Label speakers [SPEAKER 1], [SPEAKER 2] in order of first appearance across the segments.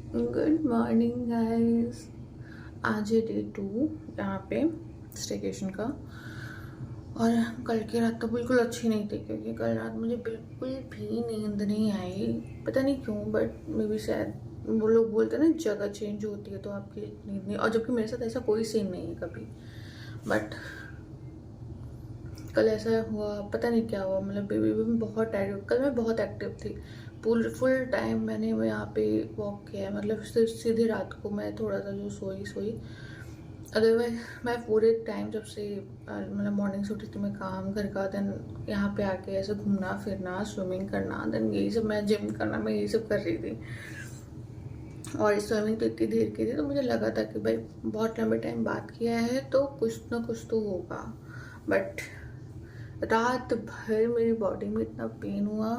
[SPEAKER 1] Good morning guys. आज है day 2 यहाँ पे स्टेकेशन का। और कल की रात तो बिल्कुल अच्छी नहीं थी क्योंकि कल रात मुझे बिल्कुल भी नींद नहीं आई। पता नहीं क्यों, बट मे बी शायद वो लोग बोलते हैं ना जगह चेंज होती है तो आपकी नींद नहीं। और जबकि मेरे साथ ऐसा कोई सीन नहीं है कभी, बट कल ऐसा हुआ। पता नहीं क्या हुआ, मतलब बेबी भी बहुत टायर्ड। कल मैं बहुत एक्टिव थी, फुल टाइम मैंने वो यहाँ पे वॉक किया है। मतलब सिर्फ सीधी रात को मैं थोड़ा सा जो सोई। अदरवाइज मैं पूरे टाइम जब से मतलब मॉर्निंग से उठी थी मैं काम घर का, देन यहाँ पे आके ऐसे घूमना फिरना, स्विमिंग करना, देन यही सब, मैं जिम करना, मैं यही सब कर रही थी। और स्विमिंग तो इतनी देर की थी तो मुझे लगा था कि भाई बहुत लंबे टाइम बात किया है तो कुछ ना कुछ तो होगा। बट रात भर मेरी बॉडी में इतना पेन हुआ।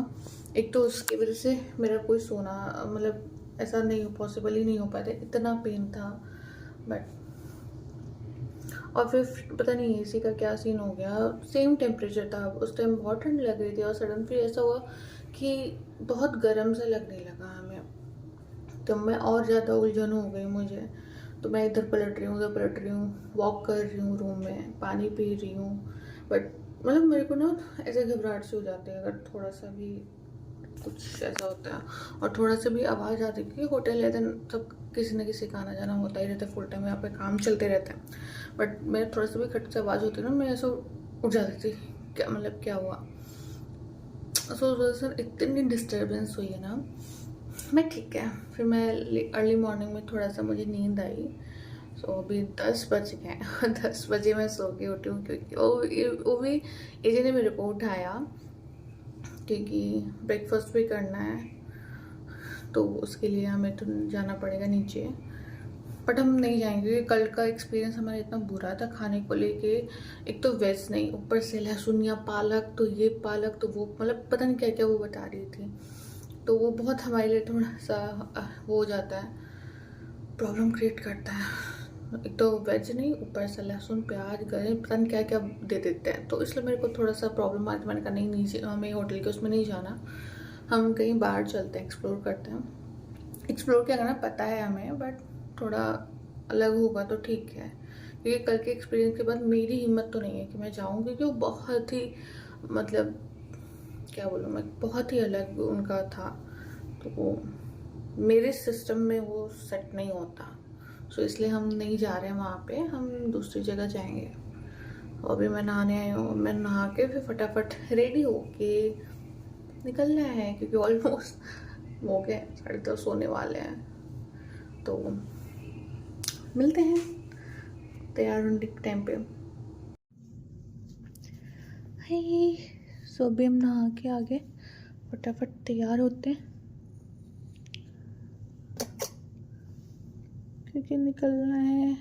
[SPEAKER 1] एक तो उसकी वजह से मेरा कोई सोना मतलब ऐसा नहीं, पॉसिबल ही नहीं हो पाया था, इतना पेन था। बट और फिर पता नहीं एसी का क्या सीन हो गया, सेम टेम्परेचर था। उस टाइम बहुत ठंड लग रही थी और सडन फिर ऐसा हुआ कि बहुत गर्म सा लगने लगा हमें। तो मैं और ज़्यादा उलझन हो गई मुझे। तो मैं इधर पलट रही हूँ, उधर पलट रही हूँ, वॉक कर रही हूँ रूम में, पानी पी रही हूँ। बट मतलब मेरे को ना ऐसे घबराहट से हो जाती है अगर थोड़ा सा भी कुछ ऐसा होता है। और थोड़ा सा भी आवाज़ आती है क्योंकि होटल है, देन सब किसी न किसी का आना जाना होता ही रहता है, फुल टाइम यहाँ पे काम चलते रहते हैं। बट मेरे थोड़ा सा भी खट से आवाज़ होती है ना, मैं ऐसा उठ जाती थी। क्या मतलब क्या हुआ। सो सर इतनी डिस्टर्बेंस हुई है ना। मैं ठीक है, फिर मैं अर्ली मॉर्निंग में थोड़ा सा मुझे नींद आई। सो अभी 10 बज गए 10 बजे मैं सो के उठी हूँ क्योंकि वो भी एजे ने मेरे को उठाया क्योंकि ब्रेकफास्ट भी करना है तो उसके लिए हमें तो जाना पड़ेगा नीचे। बट हम नहीं जाएंगे क्योंकि कल का एक्सपीरियंस हमारा इतना बुरा था खाने को लेके। एक तो वेज नहीं, ऊपर से लहसुन या पालक, तो ये पालक तो वो, मतलब पता नहीं क्या क्या वो बता रही थी। तो वो बहुत हमारे लिए थोड़ा सा वो हो जाता है, प्रॉब्लम क्रिएट करता है। एक तो वेज नहीं, ऊपर से लहसुन प्याज गरे पता नहीं क्या क्या दे देते हैं, तो इसलिए मेरे को थोड़ा सा प्रॉब्लम आती। मैंने कहा नहीं हमें होटल के उसमें नहीं जाना, हम कहीं बाहर चलते हैं, एक्सप्लोर करते हैं। एक्सप्लोर क्या करना पता है हमें, बट थोड़ा अलग होगा तो ठीक है। क्योंकि कल के एक्सपीरियंस के बाद मेरी हिम्मत तो नहीं है कि मैं जाऊँ, क्योंकि वो बहुत ही मतलब क्या बोलूँ मैं, बहुत ही अलग उनका था। तो वो मेरे सिस्टम में वो सेट नहीं होता। सो इसलिए हम नहीं जा रहे हैं वहाँ पे, हम दूसरी जगह जाएंगे। और अभी मैं नहाने आई हूँ, मैं नहा के फिर फटाफट रेडी होके निकलना है क्योंकि ऑलमोस्ट हो गए 10:30 होने वाले हैं। तो मिलते हैं तैयार होने के टाइम पे। हाय। सो अभी हम नहा के आ गए, फटाफट तैयार होते हैं क्योंकि निकलना है।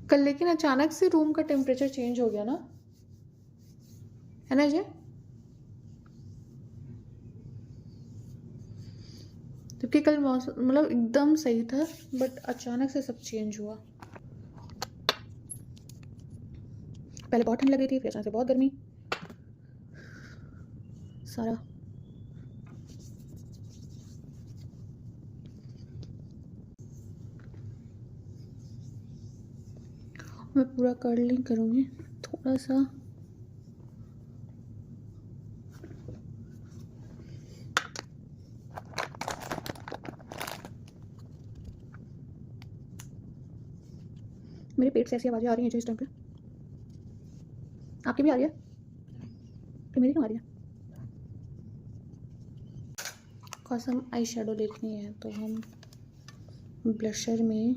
[SPEAKER 1] कल लेकिन अचानक से रूम का टेम्परेचर चेंज हो गया ना, है ना जय? क्योंकि कल मौसम मतलब एकदम सही था, बट अचानक से सब चेंज हुआ। पहले बहुत ठंड लग रही थी, फिर अचानक से बहुत गर्मी, सारा। मैं पूरा कर्लिंग करूँगी थोड़ा सा। मेरे पेट से ऐसी आवाज़ें आ रही हैं जो इस टाइम पे। आपकी भी आ रही है? फिर मेरी क्यों आ रही है? कसम आई शेडो देखनी है तो हम ब्लशर में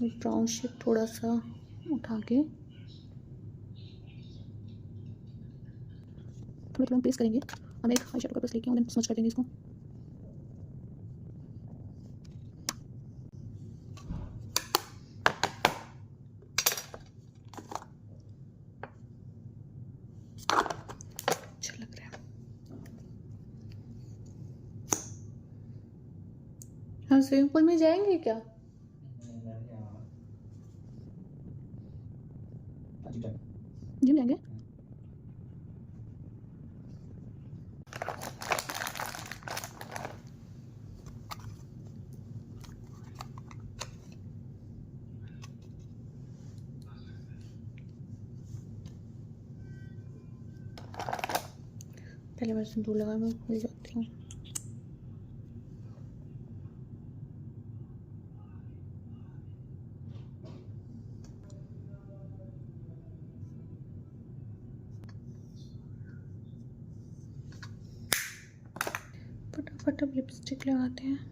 [SPEAKER 1] ब्राउन शेड थोड़ा सा उठा के थोड़ा थोड़ा प्लेस करेंगे। हम एक आई शेडो का बस लेके देन स्मच कर देंगे इसको। अच्छा लग रहा है। हम स्विमिंग पूल में जाएंगे क्या? जिम जाएंगे। पहले मैं सिंदूर लगा, मैं भूल जाती हूँ। फटाफट अब लिपस्टिक लगाते हैं।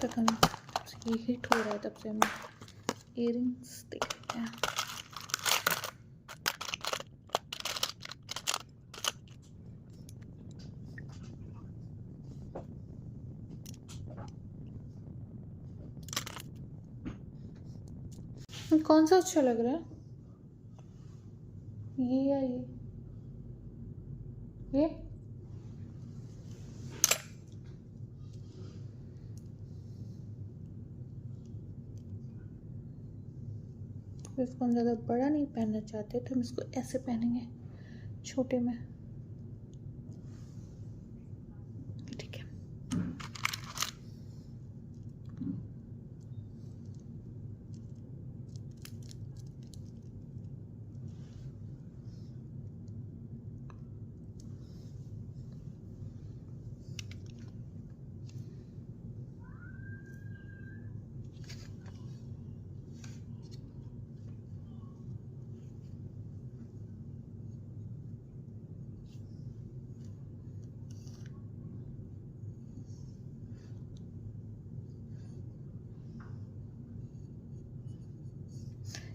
[SPEAKER 1] तक हम ये हिट हो रहा है, तब से हम इयररिंग्स देखते हैं। कौन सा अच्छा लग रहा है, ये या ये? इसको हम ज़्यादा बड़ा नहीं पहनना चाहते, तो हम इसको ऐसे पहनेंगे, छोटे में। ठीक है।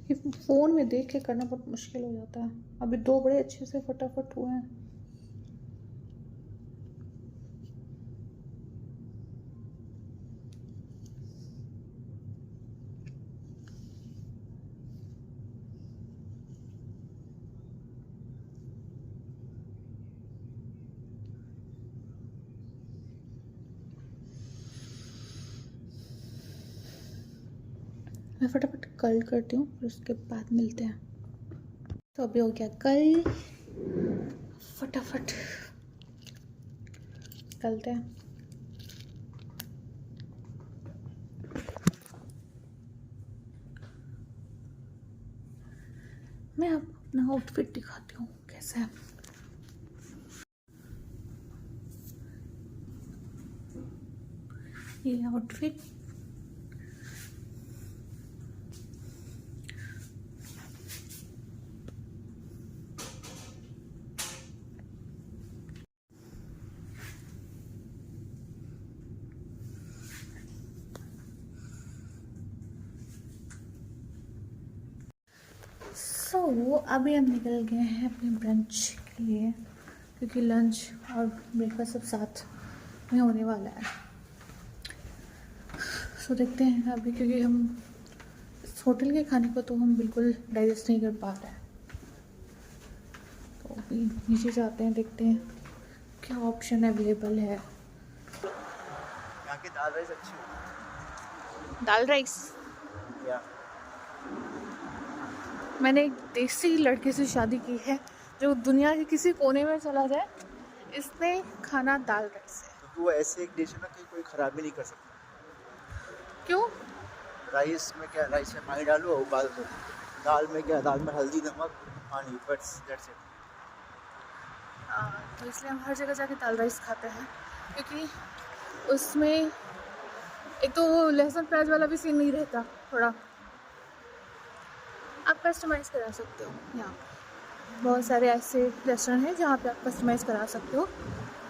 [SPEAKER 1] ये फ़ोन में देख के करना बहुत मुश्किल हो जाता है। अभी 2 बड़े अच्छे से फटाफट हुए हैं। मैं फटाफट कर्ल करती हूँ, फिर उसके बाद मिलते हैं। तो अभी हो गया कर्ल, फटाफट करते हैं। मैं आपको अपना आउटफिट दिखाती हूँ कैसा है। ये आउटफिट अभी हम निकल गए हैं अपने ब्रंच के लिए, क्योंकि लंच और ब्रेकफास्ट सब साथ में होने वाला है। देखते हैं अभी, क्योंकि हम इस होटल के खाने को तो हम बिल्कुल डाइजेस्ट नहीं कर पा रहे हैं, तो अभी नीचे जाते हैं, देखते हैं क्या ऑप्शन अवेलेबल है।
[SPEAKER 2] यहाँ की दाल राइस अच्छी है।
[SPEAKER 1] दाल राइस मैंने एक देसी लड़के से शादी की है जो दुनिया के किसी कोने में चला जाए, इसने खाना दाल राइस है।
[SPEAKER 2] तो वो ऐसे एक डिश है ना कि कोई खराबी नहीं कर सकता।
[SPEAKER 1] क्यों?
[SPEAKER 2] राइस में क्या, राइस में पानी डालो, उबाल दो। दाल में क्या, दाल में हल्दी, नमक, पानी, बस दैट्स इट।
[SPEAKER 1] तो इसलिए हम हर जगह जाके दाल राइस खाते हैं, क्योंकि उसमें एक तो वो लहसुन प्याज वाला भी सीन नहीं रहता। थोड़ा आप कस्टमाइज़ करा सकते हो। यहाँ बहुत सारे ऐसे रेस्टोरेंट हैं जहाँ पे आप कस्टमाइज़ करा सकते हो।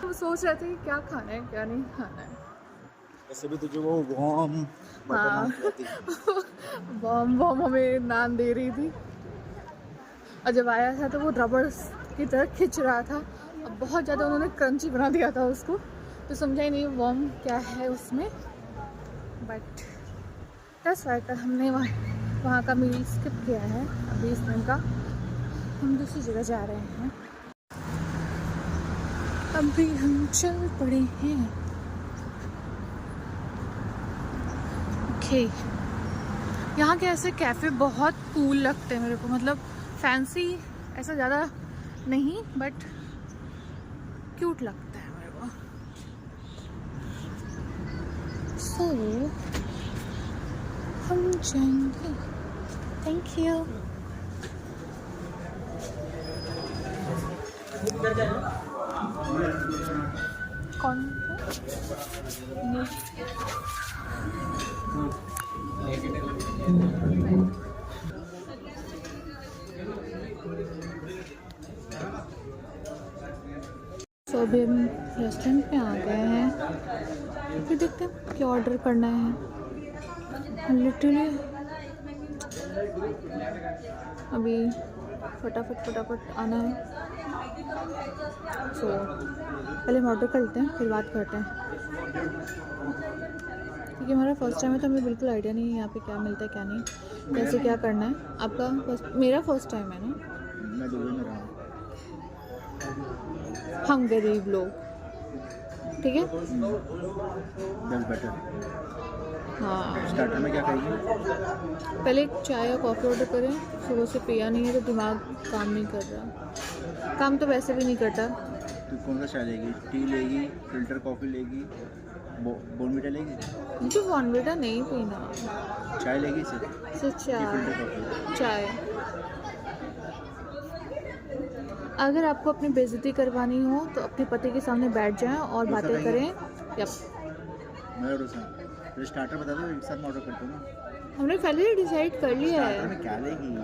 [SPEAKER 1] तो सोच रहे थे कि क्या खाना है क्या नहीं खाना है।
[SPEAKER 2] वैसे भी तुझे वो वॉम
[SPEAKER 1] हाँ बॉम हमें नान दे रही थी, और जब आया था तो वो रबड़ की तरह खिंच रहा था। अब बहुत ज़्यादा उन्होंने क्रंची बना दिया था उसको, तो समझा ही नहीं वार्म क्या है उसमें, बट 10 वाई का हमने वहाँ का मील स्किप किया है। अभी इस टाइम का हम दूसरी जगह जा रहे हैं। अभी हम चल पड़े हैं। ओके, यहाँ के ऐसे कैफ़े बहुत कूल लगते हैं मेरे को, मतलब फैंसी ऐसा ज़्यादा नहीं बट क्यूट लगता है मेरे को। सो हम जाएंगे। Thank you. कौन तो अभी हम रेस्टोरेंट पे आ गए हैं, फिर देखते हैं क्या ऑर्डर करना है। लिटरली अभी फटाफट आना है। सो पहले हम ऑर्डर करते हैं फिर बात करते हैं, क्योंकि हमारा फर्स्ट टाइम है तो हमें बिल्कुल आइडिया नहीं है यहाँ पे क्या मिलता है क्या नहीं, कैसे क्या करना है। आपका मेरा फर्स्ट टाइम है ना,
[SPEAKER 2] मैं दुबई में रहा हूँ।
[SPEAKER 1] हम गरीब लोग, ठीक है।
[SPEAKER 2] That's better.
[SPEAKER 1] हाँ,
[SPEAKER 2] स्टार्टर में क्या खाएगी?
[SPEAKER 1] पहले एक चाय या कॉफ़ी ऑर्डर करें। सुबह से पिया नहीं है तो दिमाग काम नहीं कर रहा, काम तो वैसे भी नहीं करता।
[SPEAKER 2] तो कौन सा चाय लेगी? टी लेगी, फिल्टर कॉफ़ी लेगी, बोर्नविटा लेगी?
[SPEAKER 1] मुझे बॉर्नविटा नहीं पीना,
[SPEAKER 2] चाय लेगी सिर्फ?
[SPEAKER 1] सिर्फ
[SPEAKER 2] फिल्टर कॉफ़ी?
[SPEAKER 1] चाय। अगर आपको अपनी बेइज्जती करवानी हो तो अपने पति के सामने बैठ जाएं और बातें करें।
[SPEAKER 2] मेरा डोसा। फिर स्टार्टर बता दो, एक साथ में ऑर्डर करता हूँ ना।
[SPEAKER 1] हमने पहले ही डिसाइड कर लिया
[SPEAKER 2] स्टार्टर
[SPEAKER 1] है।
[SPEAKER 2] में क्या लेगी?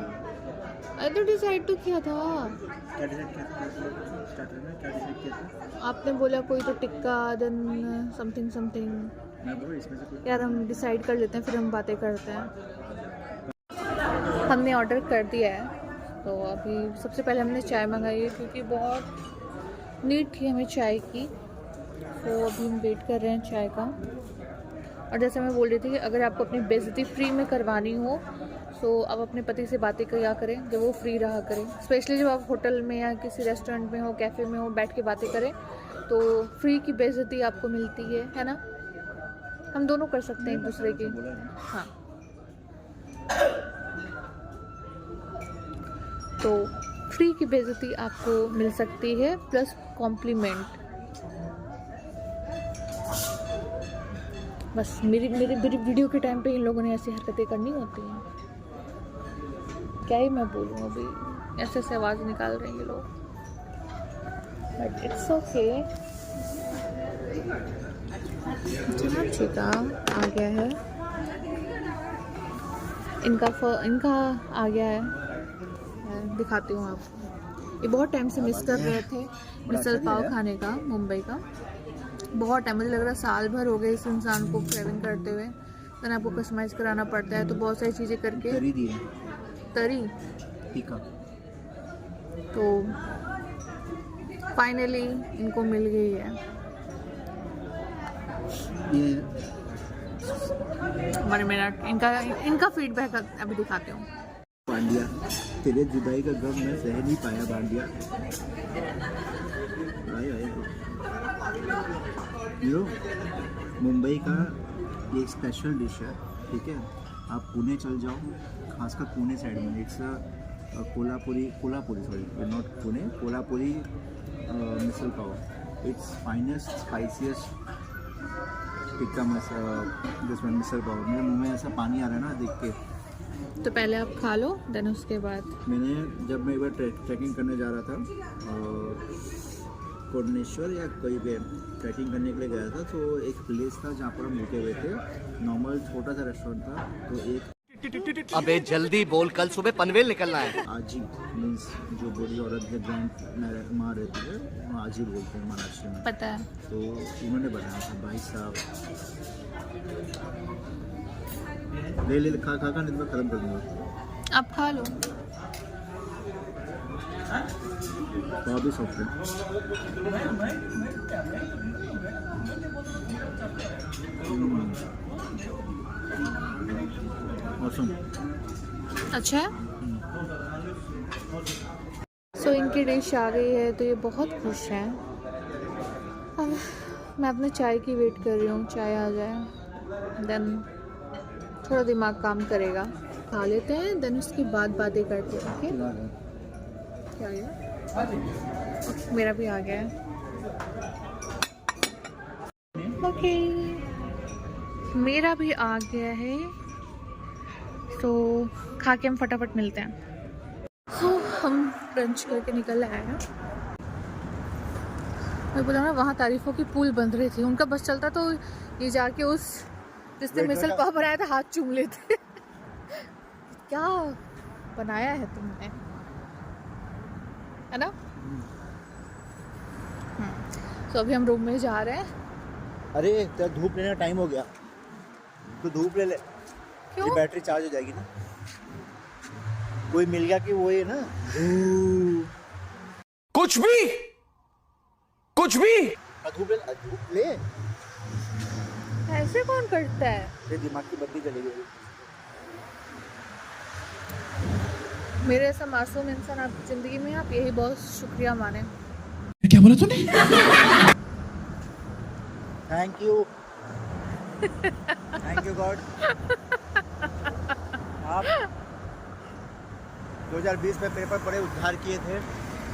[SPEAKER 1] अरे तो डिसाइड तो किया था।
[SPEAKER 2] क्या डिसाइड किया था? स्टार्टर में क्या डिसाइड किया था?
[SPEAKER 1] आपने बोला कोई तो टिक्का देन समथिंग।
[SPEAKER 2] मैं बोलूँ इसमें से कोई?
[SPEAKER 1] यार हम डिसाइड कर लेते हैं फिर हम बातें करते हैं। हमने ऑर्डर कर दिया है, तो अभी सबसे पहले हमने चाय मंगाई है क्योंकि बहुत नीड थी हमें चाय की। तो अभी हम वेट कर रहे हैं चाय का। और जैसे मैं बोल रही थी कि अगर आपको अपनी बेइज्जती फ्री में करवानी हो तो आप अपने पति से बातें क्या करें जब वो फ्री रहा करें। स्पेशली जब आप होटल में या किसी रेस्टोरेंट में हो, कैफ़े में हो, बैठ के बातें करें तो फ्री की बेइज्जती आपको मिलती है ना। हम दोनों कर सकते हैं एक दूसरे की। हाँ, तो फ्री की बेइज्जती आपको मिल सकती है प्लस कॉम्प्लीमेंट। बस मेरी वीडियो के टाइम पे इन लोगों ने ऐसी हरकतें करनी होती हैं। क्या ही मैं बोलूँ, अभी ऐसे ऐसे आवाज़ निकाल रहे हैं ये लोग, बट इट्स ओके। चिका आ गया है, इनका आ गया है। मैं दिखाती हूँ आपको। ये बहुत टाइम से मिस कर रहे थे मिसल पाव खाने का, मुंबई का। बहुत टाइम, मुझे लग रहा है साल भर हो गए इस इंसान को क्रेविंग करते हुए। देन आपको कस्टमाइज़ कराना पड़ता है तो बहुत सारी चीज़ें करके
[SPEAKER 2] तरी दी है,
[SPEAKER 1] तरी
[SPEAKER 2] टीका।
[SPEAKER 1] तो फाइनली इनको मिल गई है।
[SPEAKER 2] ये
[SPEAKER 1] 1 मिनट, इनका फीडबैक अभी दिखाती हूँ।
[SPEAKER 2] बांडिया, तेरे जुदाई का गम मैं सह नहीं पाया बांडिया। यो मुंबई का ये स्पेशल डिश है, ठीक है। आप पुणे चल जाओ, खासकर पुणे साइड में it's Kolhapuri sorry not Pune, Kolhapuri misal pav. It's finest spiciest tikka जिसमें मिसल पाव। मेरे मुंह में ऐसा पानी आ रहा है ना देख के।
[SPEAKER 1] तो पहले आप खा लो, देन उसके बाद।
[SPEAKER 2] जब मैं एक बार ट्रैकिंग करने जा रहा था कोडनेश्वर या कहीं पे ट्रैकिंग करने के लिए गया था, तो एक प्लेस था जहाँ पर हम रुके हुए थे। नॉर्मल छोटा सा रेस्टोरेंट था, तो एक
[SPEAKER 3] अबे जल्दी बोल, कल सुबह पनवेल निकलना है।
[SPEAKER 2] आजी मीन्स जो बूढ़ी औरत के ग्रैंड माँ रहती है, वो आजी बोलते हैं महाराष्ट्र में।
[SPEAKER 1] पता है।
[SPEAKER 2] तो उन्होंने बनाया था भाई साहब। ले खा नहीं तो मैं ख़त्म कर दूँगा।
[SPEAKER 1] आप खा लो।
[SPEAKER 2] तो भी सॉफ्ट है। मौसम
[SPEAKER 1] अच्छा है। सो इनकी डिश आ गई है तो ये बहुत खुश हैं। अब मैं अपने चाय की वेट कर रही हूँ, चाय आ जाए देन थोड़ा दिमाग काम करेगा। खा लेते हैं देन उसके बाद बातें करते हैं। ओके क्या आ गया? मेरा भी आ गया है। ओके मेरा भी आ गया है। तो खा के हम फटाफट मिलते हैं। तो हम ब्रंच करके निकल आए हैं। मैं बोला ना वहाँ तारीफों की पुल बन रही थी, उनका बस चलता तो ये जाके उस जिसने मिसल पाव बनाया था हाथ चूम लेते। क्या बनाया है तुमने, है ना? तो अभी हम रूम में जा रहे हैं।
[SPEAKER 2] अरे तेरा धूप लेने का टाइम हो गया, तो धूप ले ले।
[SPEAKER 1] क्यों?
[SPEAKER 2] ये बैटरी चार्ज हो जाएगी ना। कोई मिल गया कि वो ये ना
[SPEAKER 3] कुछ भी
[SPEAKER 2] धूप ले।
[SPEAKER 1] ऐसे कौन करता है?
[SPEAKER 2] तेरे दिमाग की बत्ती चली गई।
[SPEAKER 1] मेरे ऐसा मासूम इंसान आपकी जिंदगी में, आप यही बहुत शुक्रिया माने।
[SPEAKER 3] क्या बोला तूने?
[SPEAKER 2] Thank you God. आप 2020 में पेपर पढ़े, उद्धार किए थे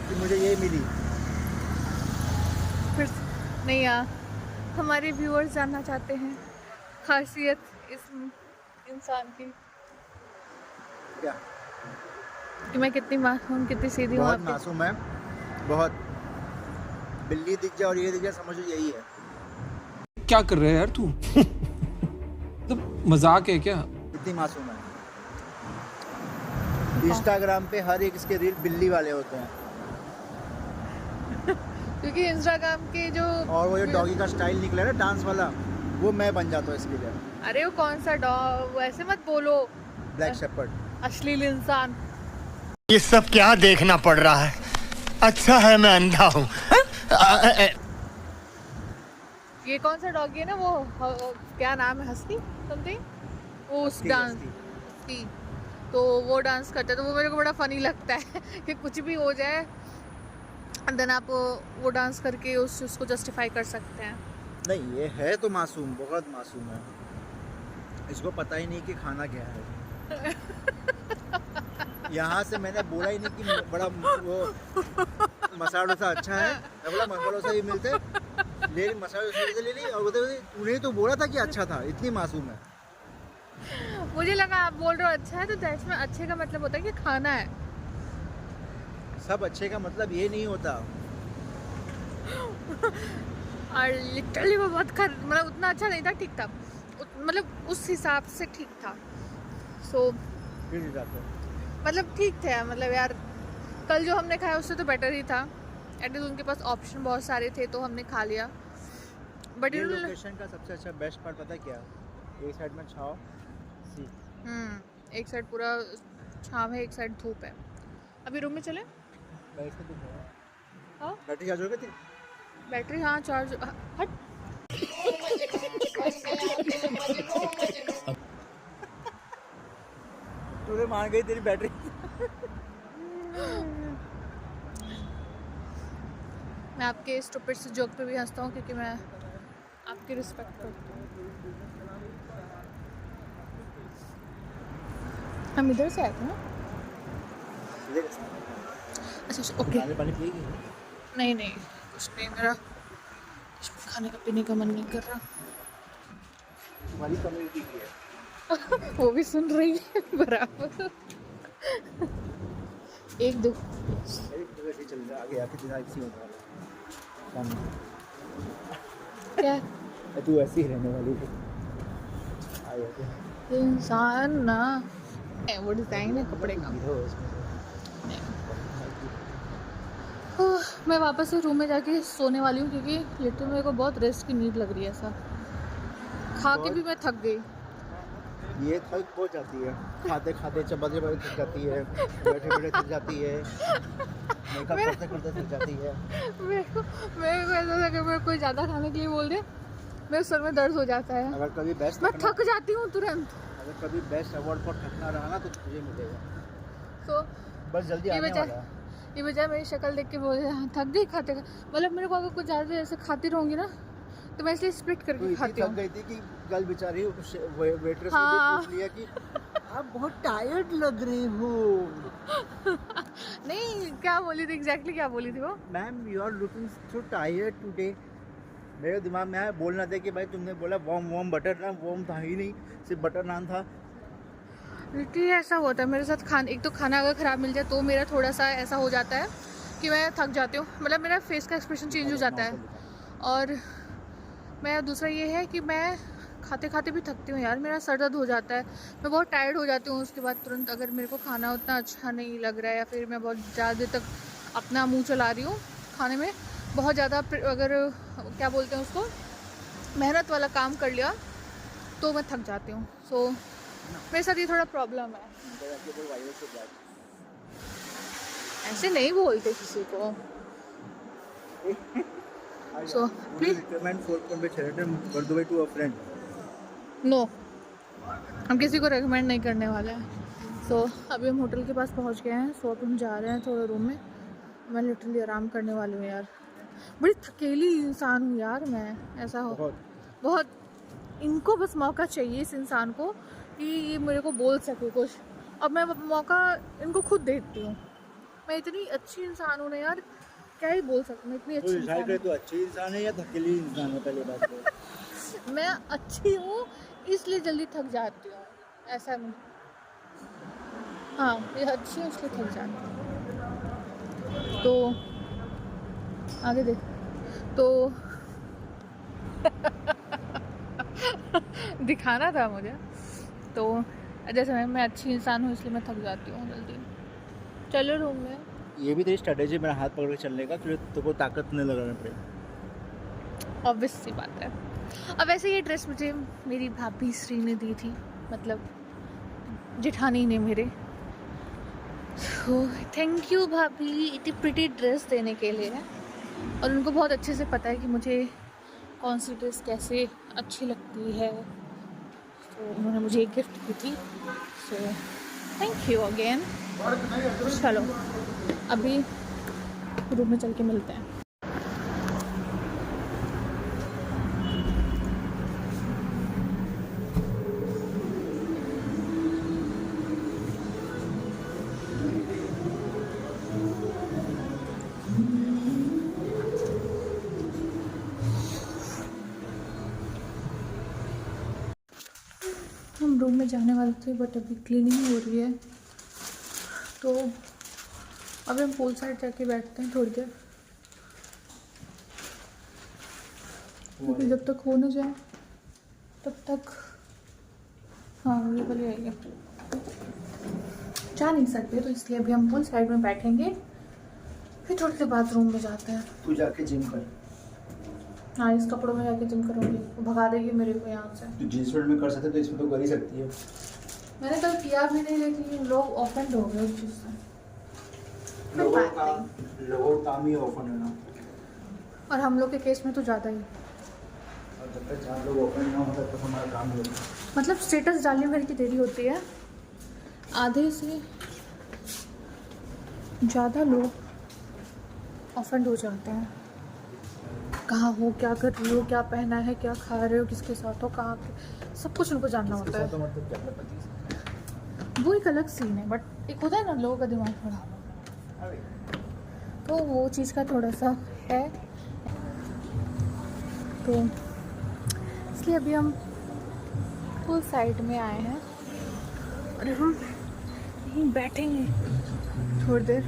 [SPEAKER 2] कि मुझे ये मिली।
[SPEAKER 1] फिर नहीं यार, हमारे व्यूअर्स जानना चाहते हैं खासियत इस इंसान की
[SPEAKER 2] क्या?
[SPEAKER 1] कि मैं कितनी मासूम, कितनी सीधी हूँ।
[SPEAKER 2] बहुत
[SPEAKER 1] आपके
[SPEAKER 2] मासूम है, बहुत। बिल्ली दिख जाए और ये दिख जाए, समझ लो यही है।
[SPEAKER 4] क्या कर रहे है यार तू? तो मजाक है क्या?
[SPEAKER 2] इतनी मासूम है। इंस्टाग्राम पे हर एक इसके रील बिल्ली वाले होते हैं,
[SPEAKER 1] क्योंकि इंस्टाग्राम के जो
[SPEAKER 2] और वो जो डॉगी का स्टाइल निकला है ना डांस वाला, वो मैं बन जाता हूँ इसके लिए।
[SPEAKER 1] अरे वो कौन सा डॉग, ऐसे मत बोलो।
[SPEAKER 2] Black shepherd.
[SPEAKER 1] अश्लील इंसान।
[SPEAKER 3] ये सब क्या देखना पड़ रहा है? अच्छा है मैं अंधा हूँ।
[SPEAKER 1] ये कौन सा डॉगी है ना वो, क्या नाम है, हस्ती समथिंग, वो उस डांस की, तो वो डांस करता है तो वो मेरे को बड़ा फनी लगता है कि कुछ भी हो जाए देन आप वो डांस करके उसको जस्टिफाई कर सकते हैं।
[SPEAKER 2] नहीं, ये है तो मासूम, बहुत मासूम है। इसको पता ही नहीं कि खाना क्या है। यहाँ से मैंने बोला ही नहीं कि बड़ा वो मसाला डोसा अच्छा है। मैं बोला मसाला डोसा ही मिलते, ले मसाला डोसा ले ली, और उन्हें तो बोला था कि अच्छा था। इतनी मासूम है।
[SPEAKER 1] मुझे लगा आप बोल रहे हो अच्छा है, तो दैट्स में अच्छे का मतलब होता है कि खाना है।
[SPEAKER 2] सब अच्छे का मतलब ये नहीं होता।
[SPEAKER 1] और लिटरली वो बहुत मतलब उतना अच्छा नहीं था, ठीक था, मतलब उस हिसाब से ठीक था। सो मतलब ठीक था, मतलब यार कल जो हमने खाया उससे तो बेटर ही था। एटलीस्ट उनके पास ऑप्शन बहुत सारे थे तो हमने खा लिया। बट
[SPEAKER 2] लोकेशन का सबसे अच्छा बेस्ट पार्ट पता क्या? एक साइड में छाव, सी।
[SPEAKER 1] एक साइड पूरा छाँव है, एक साइड धूप है। अभी रूम में चले? हाँ
[SPEAKER 2] बैटरी चार्ज हो गई थी?
[SPEAKER 1] बैटरी हाँ चार्ज। हट
[SPEAKER 2] तुझे मान गई तेरी बैटरी।
[SPEAKER 1] मैं आपके स्टूपिड से जोक पे भी हंसता हूँ क्योंकि मैं आपकी रिस्पेक्ट करती हूँ। हम इधर से आए थे ना? अच्छा ओके।
[SPEAKER 2] पानी पिएगी?
[SPEAKER 1] नहीं कुछ नहीं, मेरा खाने का पीने का मन नहीं कर रहा।
[SPEAKER 2] हमारी कम्युनिटी की है।
[SPEAKER 1] वो भी सुन रही है बराबर। एक दो
[SPEAKER 2] चल रहा आगे आके तेरा ऐसी होता है।
[SPEAKER 1] क्या
[SPEAKER 2] तू ऐसी ही रहने वाली है।
[SPEAKER 1] इंसान ना वो डिजाइन है कपड़े का। मैं वापस से रूम में जाके सोने वाली हूँ क्योंकि लिटरली मेरे को बहुत रेस्ट की नीड लग रही है। ऐसा खा के भी मैं थक गई।
[SPEAKER 2] ये थक हो जाती है, खाते खाते चबाते चबाते थक जाती है, बैठे बैठे थक जाती है, मेकअप करते करते थक जाती है।
[SPEAKER 1] मेरे को ऐसा लगा मेरे कोई ज़्यादा खाने के लिए बोल दे मेरे सर में दर्द हो जाता है,
[SPEAKER 2] अगर कभी बेस्ट
[SPEAKER 1] मैं थक जाती हूँ तुरंत।
[SPEAKER 2] अगर कभी बेस्ट अवार्ड फॉर थकना रहा ना तो तुझे मिलेगा।
[SPEAKER 1] तो
[SPEAKER 2] बस जल्दी आने वाला है।
[SPEAKER 1] ये बजाय मेरी शक्ल देख के बोल रहे हैं थक गई खाते मतलब मेरे को अगर कुछ ज़्यादा देर ऐसे खाती रहूँगी ना तो मैं इसलिए स्प्लिट
[SPEAKER 2] तो
[SPEAKER 1] करके
[SPEAKER 2] इतनी
[SPEAKER 1] खाती
[SPEAKER 2] थक
[SPEAKER 1] हूँ।
[SPEAKER 2] गई थी कि कल बेचारी वेटरेस ने
[SPEAKER 1] हाँ।
[SPEAKER 2] भी पूछ लिया कि आप बहुत टायर्ड लग रहे हो।
[SPEAKER 1] नहीं, क्या बोली थी एग्जैक्टली, क्या बोली थी वो?
[SPEAKER 2] Ma'am you are looking so tired today. मेरे दिमाग में आया बोलना था कि भाई तुमने बोला वॉर्म बटर नान, वॉर्म था ही नहीं, सिर्फ बटर नान था।
[SPEAKER 1] लिटरली ऐसा होता है मेरे साथ। एक तो खाना अगर ख़राब मिल जाए तो मेरा थोड़ा सा ऐसा हो जाता है कि मैं थक जाती हूँ, मतलब मेरा फेस का एक्सप्रेशन चेंज हो जाता है। और मैं दूसरा ये है कि मैं खाते खाते भी थकती हूँ यार, मेरा सर दर्द हो जाता है, मैं बहुत टायर्ड हो जाती हूँ उसके बाद तुरंत। अगर मेरे को खाना उतना अच्छा नहीं लग रहा है या फिर मैं बहुत ज़्यादा देर तक अपना मुँह चला रही हूँ खाने में, बहुत ज़्यादा अगर क्या बोलते हैं उसको, मेहनत वाला काम कर लिया तो मैं थक जाती हूँ। सो मेरे साथ ये थोड़ा प्रॉब्लम है। ऐसे नहीं बोलते किसी को। सो प्लीज नो, हम किसी को रेकमेंड नहीं करने वाले हैं। सो अभी हम होटल के पास पहुंच गए हैं। सो अब हम जा रहे हैं थोड़ा रूम में। मैं लिटरली आराम करने वाली हूँ यार, बड़ी थकेली इंसान हूँ यार मैं। ऐसा हो बहुत इनको बस मौका चाहिए इस इंसान को कि ये मेरे को बोल सके कुछ। अब मैं मौका इनको खुद देती हूँ। मैं इतनी अच्छी इंसान हूँ ना यार, क्या ही बोल सकती हूँ, इतनी अच्छी इंसान हूँ।
[SPEAKER 2] तो अच्छी इंसान है या थकेली इंसान है पहले बात तो।
[SPEAKER 1] मैं अच्छी हूँ इसलिए जल्दी थक जाती हूँ, ऐसा नहीं। हाँ, ये अच्छी हूँ इसलिए थक जाती हूँ। तो आगे देख तो दिखाना था मुझे। तो जैसे मैं अच्छी इंसान हूँ इसलिए मैं थक जाती हूँ जल्दी। चलो रूम में।
[SPEAKER 2] ये भी तेरी स्ट्रेटेजी मेरा हाथ पकड़ के चलने का, तुझे तो ताकत नहीं लगाना पड़ेगा।
[SPEAKER 1] ऑब्वियस सी बात है। अब वैसे ये ड्रेस मुझे मेरी भाभी श्री ने दी थी, मतलब जेठानी ने मेरे। थैंक यू भाभी इतनी प्रिटी ड्रेस देने के लिए। और उनको बहुत अच्छे से पता है कि मुझे कौन सी ड्रेस कैसे अच्छी लगती है, तो उन्होंने मुझे एक गिफ्ट की थी। So thank you again. चलो अभी रूम में चल के मिलते हैं। हम रूम में जाने वाले थे बट अभी क्लीनिंग हो रही है, तो अभी हम पूल साइड जाके बैठते हैं थोड़ी देर, क्योंकि जब तक हो ना जाए तब तक। हाँ ये वाली आएगी, जा नहीं सकते तो इसलिए अभी हम पूल साइड में बैठेंगे, फिर थोड़ी देर बाद रूम में जाते हैं।
[SPEAKER 2] तू जाके जिम कर।
[SPEAKER 1] हाँ इस कपड़ों में जाके जिम करूँगी, वो भगा देगी मेरे को यहाँ से।
[SPEAKER 2] तू जींस पैंट में कर सकते तो इसमें तो कर ही सकती है।
[SPEAKER 1] मैंने कल किया भी नहीं, लेकिन लोग ऑफेंड हो गए उस चीज़ से।
[SPEAKER 2] लोगों का काम ही ओपन है ना,
[SPEAKER 1] और हम लोग के केस में तो ज़्यादा ही,
[SPEAKER 2] और जब तक जहाँ लोग ओपन ना होता तो हमारा काम नहीं होता।
[SPEAKER 1] मतलब स्टेटस डालने भर की देरी होती है, आधे से ज़्यादा लोग ऑफेंड हो जाते हैं। कहाँ हो, क्या कर रही हो, क्या पहना है, क्या खा रहे हो, किसके साथ हो, कहाँ पे, सब कुछ उनको जानना होता है।
[SPEAKER 2] तो मतलब क्या पता है।
[SPEAKER 1] वो एक अलग सीन है, बट एक होता है ना लोगों का दिमाग खराब, तो वो चीज़ का थोड़ा सा है। तो इसलिए अभी हम फुल साइड में आए हैं और हम यहीं बैठेंगे थोड़ी देर,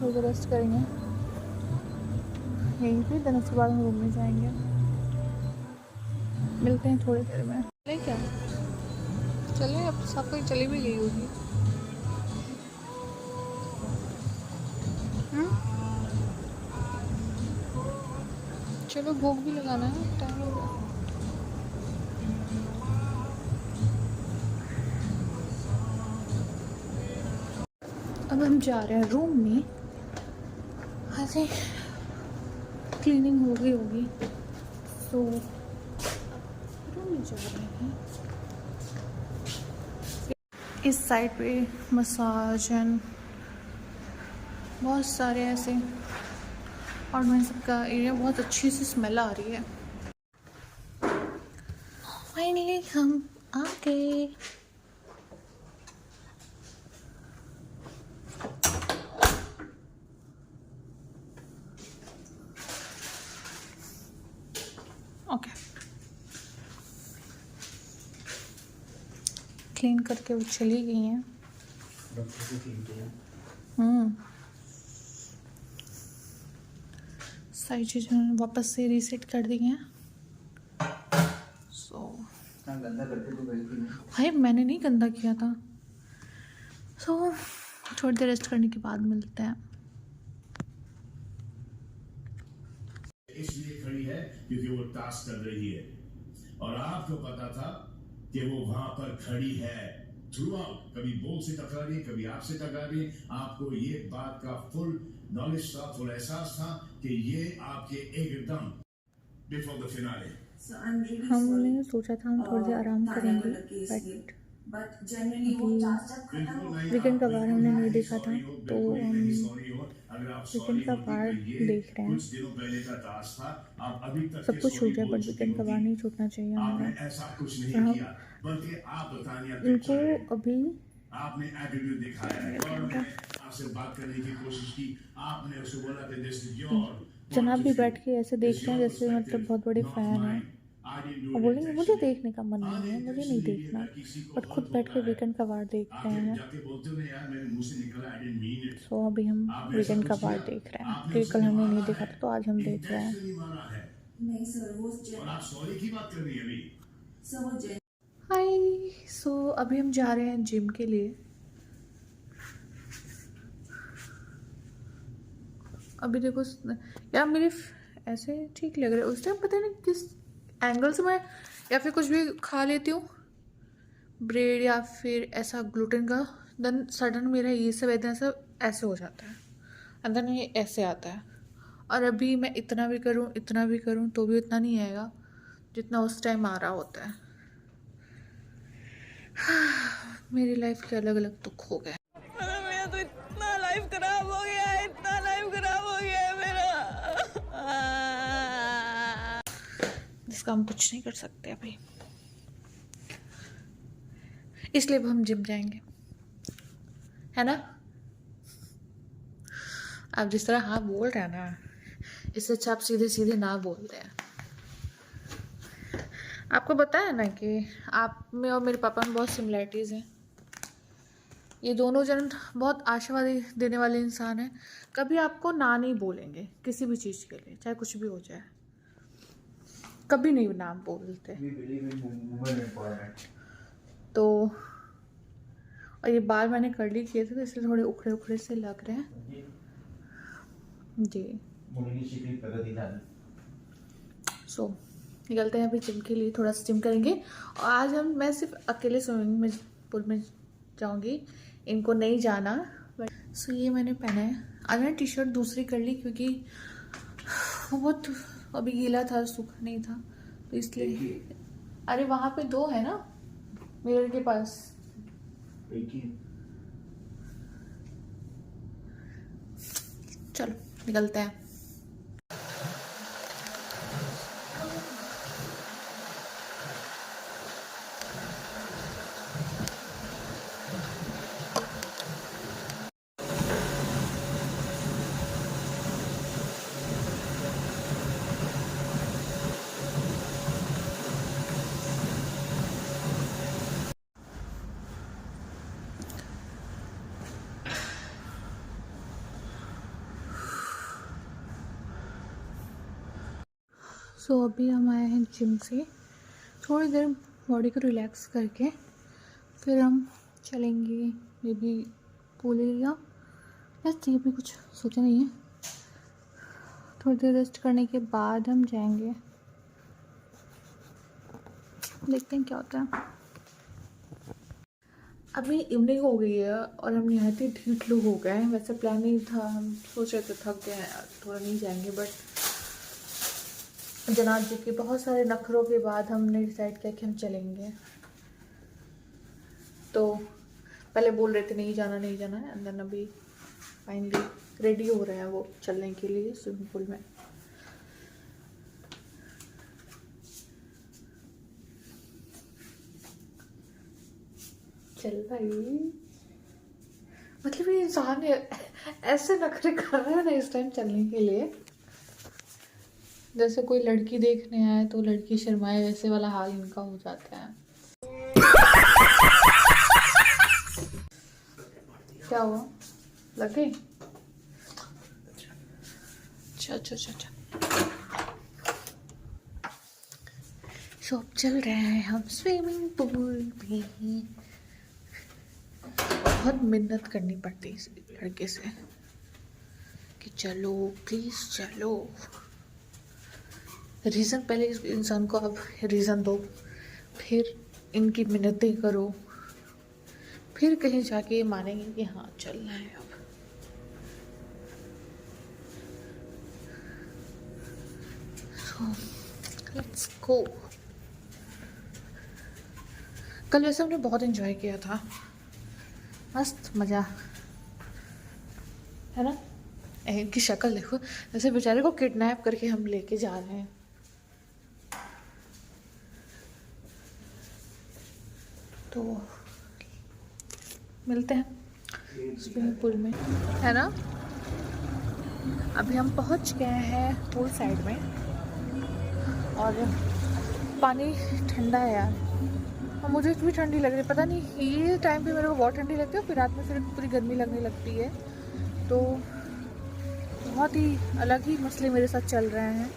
[SPEAKER 1] थोड़ी देर रेस्ट करेंगे यहीं पे, दिन उसके बाद हम रूम में जाएंगे। मिलते हैं थोड़ी देर में। चले क्या, चले, अब सब कोई चली भी गई होगी। चलो भोग भी लगाना है, टाइम हो गया। अब हम जा रहे हैं रूम में। आई थिंक क्लीनिंग हो गई होगी। सो रूम में जा रहे हैं। इस साइड पे मसाज एंड बहुत सारे ऐसे और मैं सबका एरिया, बहुत अच्छी सी स्मेल आ रही है। फाइनली हम आ गए। ओके, क्लीन करके वो चली गई हैं। सारी चीज़ें वापस से रीसेट कर दी हैं। सो
[SPEAKER 2] गंदा करके तो गई थी।
[SPEAKER 1] भाई मैंने नहीं गंदा किया था। सो थोड़ी देर रेस्ट करने के बाद मिलते हैं।
[SPEAKER 5] इसलिए खड़ी है क्योंकि वो टास्क कर रही है और आपको पता था कि वो वहां पर खड़ी है थ्रू आउट। कभी बोल से टकरा रही, कभी आपसे टकरा रही। आपको ये बात का फुल नॉलेज था, फुल एहसास था कि ये आपके एकदम बिफोर द फिनाले।
[SPEAKER 1] हमने सोचा था हम थोड़ी देर आराम करेंगे, बट वीकेंड का बार हमने नहीं देखा था, तो हम वीकेंड का बार देख रहे हैं। सब कुछ छूट जाए बट वीकेंड का बार नहीं छूटना चाहिए हमें। इनको अभी
[SPEAKER 5] आपने एटीट्यूड दिखाया है और मैंने आपसे बात करने की कोशिश की, आपने उसे बोला कि दिस इज योर।
[SPEAKER 1] जनाब भी बैठ के ऐसे देखते हैं जैसे मतलब बहुत बड़े फैन हैं और बोलेंगे मुझे देखने का मन नहीं है, मुझे नहीं देखना, बट खुद बैठ के वीकेंड का वार देख रहे हैं। सो अभी हम वीकेंड का वार देख रहे हैं, क्योंकि कल हमने नहीं देखा था तो आज हम देख रहे हैं। हाय, सो अभी हम जा रहे हैं जिम के लिए। अभी देखो यार, मेरे ऐसे ठीक लग रहा है। उस टाइम पता नहीं किस एंगल से मैं या फिर कुछ भी खा लेती हूँ, ब्रेड या फिर ऐसा ग्लूटेन का, देन सडन मेरा ये सब एकदम से ऐसे हो जाता है, अंदर नहीं ऐसे आता है। और अभी मैं इतना भी करूँ तो भी उतना नहीं आएगा जितना उस टाइम आ रहा होता है। मेरी लाइफ के अलग अलग दुख हो गए।
[SPEAKER 6] मेरा तो इतना लाइफ खराब हो गया है, इतना लाइफ खराब हो गया है मेरा।
[SPEAKER 1] जिसका हम कुछ नहीं कर सकते अभी, इसलिए अब हम जिम जाएंगे, है ना। आप जिस तरह हाँ बोल रहे हैं ना, इससे अच्छा आप सीधे सीधे ना बोल रहे हैं। आपको बताया ना कि आप में और मेरे पापा में बहुत सिमिलरिटीज़ हैं। ये दोनों जन बहुत आशावादी देने वाले इंसान हैं। कभी आपको ना नहीं बोलेंगे किसी भी चीज़ के लिए, चाहे कुछ भी हो जाए, कभी नहीं ना बोलते। तो और ये बाल मैंने कर्ली किए थे तो इसलिए थोड़े उखड़े उखड़े से लग रहे हैं जी। सो निकलते हैं अभी जिम के लिए, थोड़ा सा जिम करेंगे। और आज मैं सिर्फ अकेले स्विमिंग पूल में जाऊंगी, इनको नहीं जाना। सो ये मैंने पहना है। आज मैंने टी शर्ट दूसरी कर ली क्योंकि वो बहुत अभी गीला था, सूखा नहीं था, तो इसलिए। अरे वहाँ पे दो है ना मिरर के पास। चलो निकलते हैं। सो अभी हम आए हैं जिम से, थोड़ी देर बॉडी को रिलैक्स करके फिर हम चलेंगे मे बी पूल एरिया। बस ये भी कुछ सोचा नहीं है, थोड़ी देर रेस्ट करने के बाद हम जाएंगे, देखते हैं क्या होता है। अभी इवनिंग हो गई है और हम यहाँ से ढीठ लोग हो गए हैं। वैसे प्लान नहीं था, हम सोच रहे थे थक गए हैं थोड़ा नहीं जाएंगे, बट जनाब जी के बहुत सारे नखरों के बाद हमने डिसाइड किया कि हम चलेंगे। तो पहले बोल रहे थे नहीं जाना नहीं जाना है, एंड देन अभी फाइनली रेडी हो रहे हैं वो चलने के लिए स्विमिंग पूल में। चल भाई, मतलब ये इंसान ऐसे नखरे कर रहा है ना इस टाइम चलने के लिए, जैसे कोई लड़की देखने आए तो लड़की शर्माए, वैसे वाला हाल इनका हो जाता है। क्या हुआ, लगे? अच्छा। सो अब चल रहे हैं हम स्विमिंग पूल में। बहुत मिन्नत करनी पड़ती है इस लड़के से कि चलो प्लीज चलो। रीज़न पहले इस इंसान को अब रीज़न दो, फिर इनकी मिन्नतें करो, फिर कहीं जाके ये मानेंगे कि हाँ चलना है अब। So let's go. कल वैसे हमने बहुत एंजॉय किया था, मस्त मज़ा है ना। इनकी शक्ल देखो, जैसे बेचारे को किडनैप करके हम लेके जा रहे हैं। तो मिलते हैं स्विमिंग पूल में, है ना। अभी हम पहुंच गए हैं पूल साइड में और पानी ठंडा है यार, और मुझे इतनी ठंडी लग रही है, पता नहीं ये टाइम पे मेरे को बहुत ठंडी लगती है, फिर रात में फिर पूरी गर्मी लगने लगती है। तो बहुत ही अलग ही मसले मेरे साथ चल रहे हैं,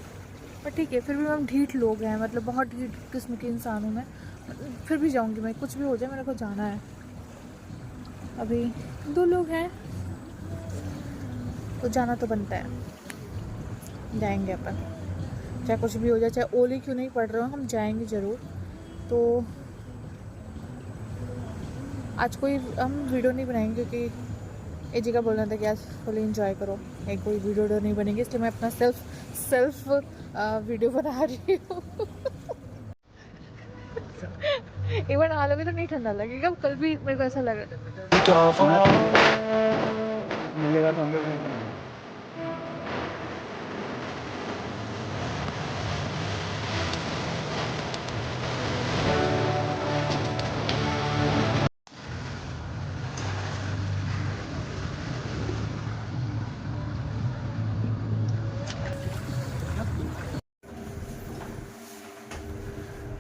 [SPEAKER 1] पर ठीक है, फिर भी हम ढीठ लोग हैं, मतलब बहुत ढीठ किस्म के इंसान हूँ मैं। फिर भी जाऊँगी मैं, कुछ भी हो जाए मेरे को जाना है। अभी 2 लोग हैं तो जाना तो बनता है, जाएंगे अपन, चाहे कुछ भी हो जाए, चाहे ओले क्यों नहीं पड़ रहे हो, हम जाएंगे ज़रूर। तो आज कोई हम वीडियो नहीं बनाएंगे क्योंकि एक जगह बोलना था कि आज फुल एंजॉय करो, एक कोई वीडियो नहीं बनेगी, इसलिए मैं अपना सेल्फ वीडियो बना रही हूँ। एक बार नहा लोगे तो नहीं ठंडा लगेगा, कल भी मेरे को ऐसा लगा।
[SPEAKER 2] मिलेगा तो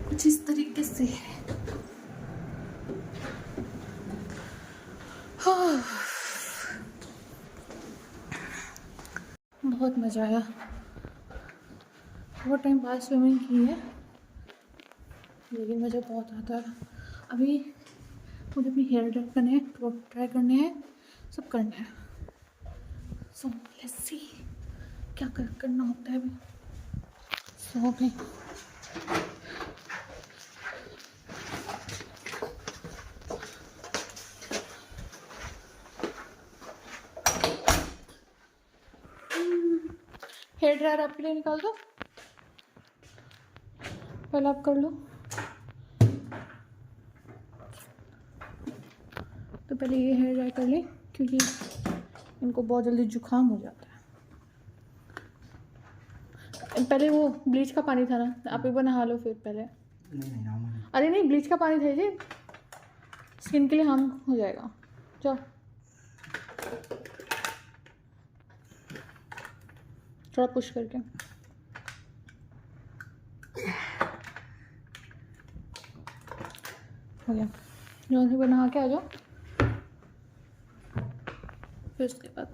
[SPEAKER 1] कुछ इस तरीके से बहुत मज़ा आया, बहुत टाइम बाद स्विमिंग की है, लेकिन मज़ा बहुत आता है। अभी मुझे अपनी हेयर ड्राई करने हैं, ट्राई करने हैं, सब करना है। सो लेट्स सी क्या करना होता है अभी। सो अभी हेयर ड्रायर आपके लिए निकाल दो, पहले आप कर लो। तो पहले ये हेयर ड्राई कर लें क्योंकि इनको बहुत जल्दी जुकाम हो जाता है। पहले वो ब्लीच का पानी था ना, आप एक बार नहा लो फिर पहले।
[SPEAKER 2] नहीं,
[SPEAKER 1] अरे नहीं, ब्लीच का पानी था ये, स्किन के लिए हार्म हो जाएगा। जाओ थोड़ा पुश करके। हो गया, जो से नहा के आ जाओ, फिर उसके बाद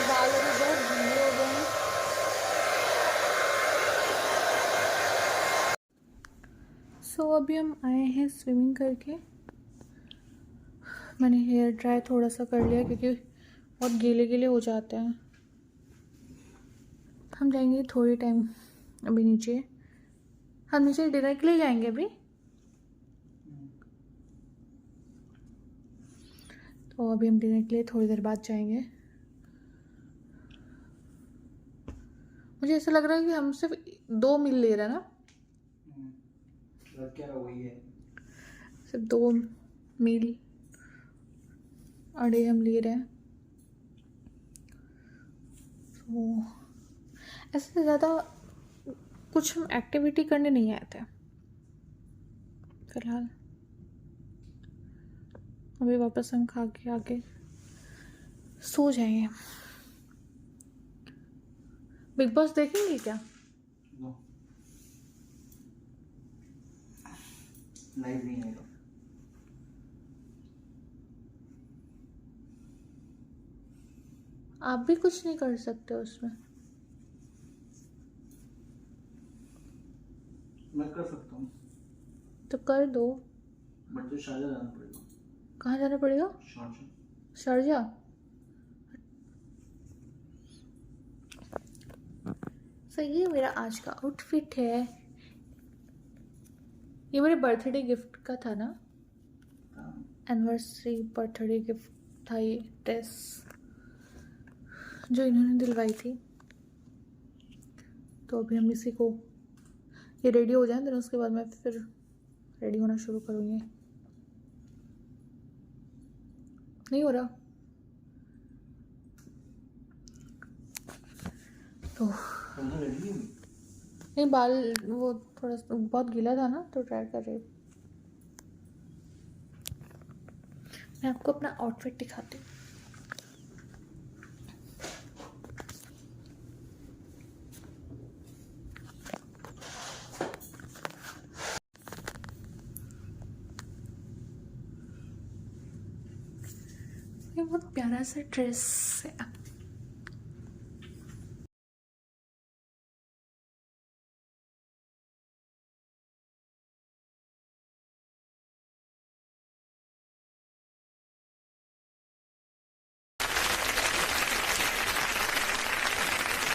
[SPEAKER 1] बाल अभी बहुत गीले हो गए हैं। सो अभी हम आए हैं स्विमिंग करके, मैंने हेयर ड्राई थोड़ा सा कर लिया क्योंकि बहुत गीले गीले हो जाते हैं। हम जाएंगे थोड़ी टाइम अभी नीचे, हम नीचे डिनर के लिए जाएंगे अभी। तो अभी हम डिनर के लिए थोड़ी देर बाद जाएंगे। मुझे ऐसा लग रहा है कि हम सिर्फ 2 मील ले रहे हैं ना,
[SPEAKER 2] क्या वही है,
[SPEAKER 1] सिर्फ 2 मील अड़े हम ले रहे हैं। तो ऐसे ज़्यादा कुछ हम एक्टिविटी करने नहीं आए थे फिलहाल। अभी वापस हम खा के आके सो जाएंगे। बिग बॉस देखेंगे क्या?
[SPEAKER 2] नो, लाइव नहीं आएगा।
[SPEAKER 1] आप भी कुछ नहीं कर सकते उसमें।
[SPEAKER 2] मैं कर सकता हूँ,
[SPEAKER 1] तो कर दो।
[SPEAKER 2] बट तो शारजा जाना पड़ेगा।
[SPEAKER 1] कहाँ जाना पड़ेगा?
[SPEAKER 2] शारजा।
[SPEAKER 1] शारजा। सो ये मेरा आज का आउटफिट है। ये मेरे बर्थडे गिफ्ट का था ना, एनिवर्सरी बर्थडे गिफ्ट था ये ड्रेस जो इन्होंने दिलवाई थी। तो अभी हम इसी को, ये रेडी हो जाए, तो उसके बाद मैं फिर रेडी होना शुरू करूँगी। नहीं हो रहा तो नहीं, बाल वो थोड़ा बहुत गीला था ना, तो ट्राई कर रही हूँ। मैं आपको अपना आउटफिट दिखाती हूँ। ये बहुत प्यारा सा ड्रेस है।